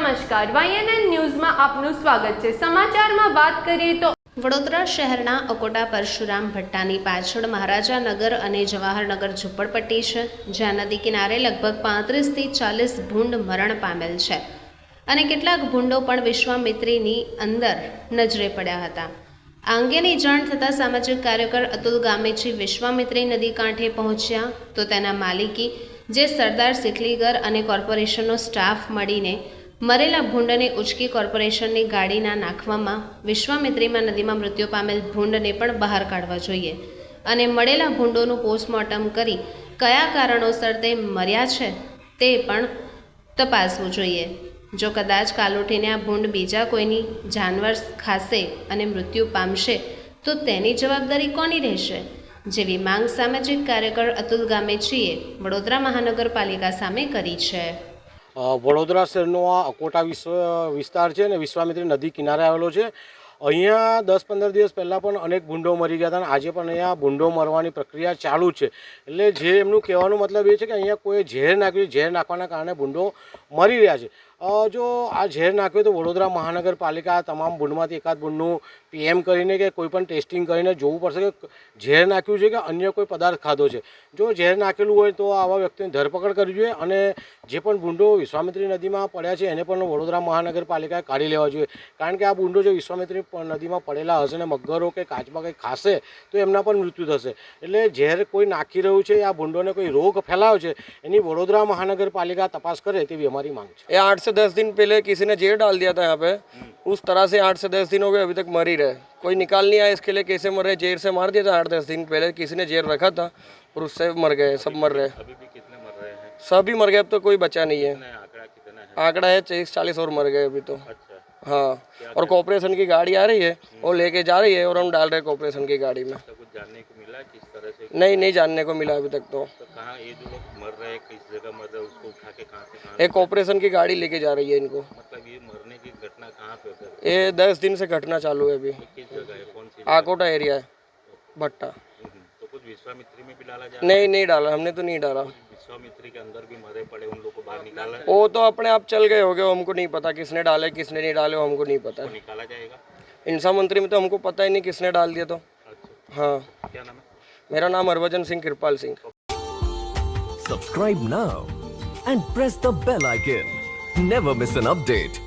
નમસ્કાર, YNN ન્યૂઝમાં આપનું સ્વાગત છે। સમાચારમાં વાત કરીએ તો વડોદરા શહેરના અકોટા પરશુરામ ભટ્ટાની પાછળ મહારાજાનગર અને જવાહરનગર ઝૂંપડપટ્ટી છે, જ્યાં નદી કિનારે લગભગ 35 થી 40 ભૂંડ મરણ પામેલ છે અને કેટલાક ભૂંડો પણ વિશ્વામિત્રીની અંદર નજરે પડ્યા હતા। આ અંગેની જાણ થતાં સામાજિક કાર્યકર અતુલ ગામેચી વિશ્વામિત્રી નદી કાંઠે પહોંચ્યા તો તેના માલિકી જે સરદાર સિકલીગર અને કોર્પોરેશનનો સ્ટાફ મળીને મરેલા ભૂંડને ઉચકી કોર્પોરેશનની ગાડીના નાખવામાં વિશ્વામિત્રીમાં નદીમાં મૃત્યુ પામેલ ભૂંડને પણ બહાર કાઢવા જોઈએ અને મળેલા ભૂંડોનું પોસ્ટમોર્ટમ કરી કયા કારણોસર તે મર્યા છે તે પણ તપાસવું જોઈએ। જો કદાચ કાલ ઉઠીને આ ભૂંડ બીજા કોઈની જાનવર ખાશે અને મૃત્યુ પામશે તો તેની જવાબદારી કોની રહેશે, જેવી માંગ સામાજિક કાર્યકર અતુલ ગામેચીએ વડોદરા મહાનગરપાલિકા સામે કરી છે। વડોદરા શહેરનો આ અકોટા વિસ્તાર છે ને વિશ્વામિત્રી નદી કિનારે આવેલો છે। અહીંયા 10-15 દિવસ પહેલાં પણ અનેક ભૂંડો મરી ગયા હતા અને આજે પણ અહીંયા ભૂંડો મરવાની પ્રક્રિયા ચાલુ છે। એટલે જે એમનું કહેવાનું મતલબ એ છે કે અહીંયા કોઈ ઝેર નાખ્યું, ઝેર નાખવાના કારણે ભૂંડો મરી રહ્યા છે। જો આ ઝેર નાખ્યું તો વડોદરા મહાનગરપાલિકા આ તમામ ભૂંડમાંથી એકાદ ભૂંડનું PM કરીને કે કોઈ પણ ટેસ્ટિંગ કરીને જોવું પડશે કે ઝેર નાખ્યું છે કે અન્ય કોઈ પદાર્થ ખાધો છે। જો ઝેર નાખેલું હોય તો આવા વ્યક્તિની ધરપકડ કરવી જોઈએ અને જે પણ ભૂંડો વિશ્વામિત્રી નદીમાં પડ્યા છે એને પણ વડોદરા મહાનગરપાલિકાએ કાઢી લેવા જોઈએ, કારણ કે આ ભૂંડો જો વિશ્વામિત્રી નદીમાં પડેલા હશે ને મગરો કે કાચબા કંઈ ખાશે તો એમના પણ મૃત્યુ થશે। એટલે ઝેર કોઈ નાખી રહ્યું છે, આ ભૂંડોને કોઈ રોગ ફેલાયો છે, એની વડોદરા महानगरपालिका तपास करे तेरी हमारी मांग है। ये 8 से 10 दिन पहले किसी ने जेल डाल दिया था यहाँ पे, उस तरह से 8 से 10 दिन हो गए अभी तक मर ही रहे, कोई निकाल नहीं आया इसके लिए कैसे मर रहे। जेल से मार दिया था 8-10 दिन पहले, किसी ने जेल रखा था और उससे मर गए, सब मर रहे। अभी भी कितने मर रहे हैं? सभी मर गए, अब तो कोई बचा नहीं है। आंकड़ा कितना है? आंकड़ा है 30-40 और मर गए अभी तो। अच्छा, हाँ, और कॉर्पोरेशन की गाड़ी आ रही है, वो लेके जा रही है और हम डाल रहे हैं कॉर्पोरेशन की गाड़ी में। तो कुछ जानने को मिला किस तरह से? नहीं जानने को मिला अभी तक तो। कहाँ ये जो लोग मर रहे हैं किस जगह मर रहे हैं, उसको उठा के कहाँ से कहाँ? एक कॉर्पोरेशन की गाड़ी लेके जा रही है इनको। मतलब ये मरने की घटना कहाँ पे सर? ये 10 दिन से घटना चालू है अभी। किस जगह है, कौन सी? आकोटा एरिया है, भट्टा। तो कुछ विश्वामित्री में भी डाला जा? नहीं डाला, हमने तो नहीं डाला। विश्वामित्री के अंदर भी मरे पड़े उन लोग को बाहर निकाला? वो तो अपने आप चल गए होंगे, हमको नहीं पता किसने डाले किसने नहीं डाले, हमको नहीं पता। निकाला जाएगा इंसा मंत्री में तो हमको पता ही नहीं किसने डाल दिया तो। अच्छा, हाँ, क्या नाम है? मेरा नाम हरभजन सिंह कृपाल Singh. Subscribe now and press the bell icon. Never miss an update.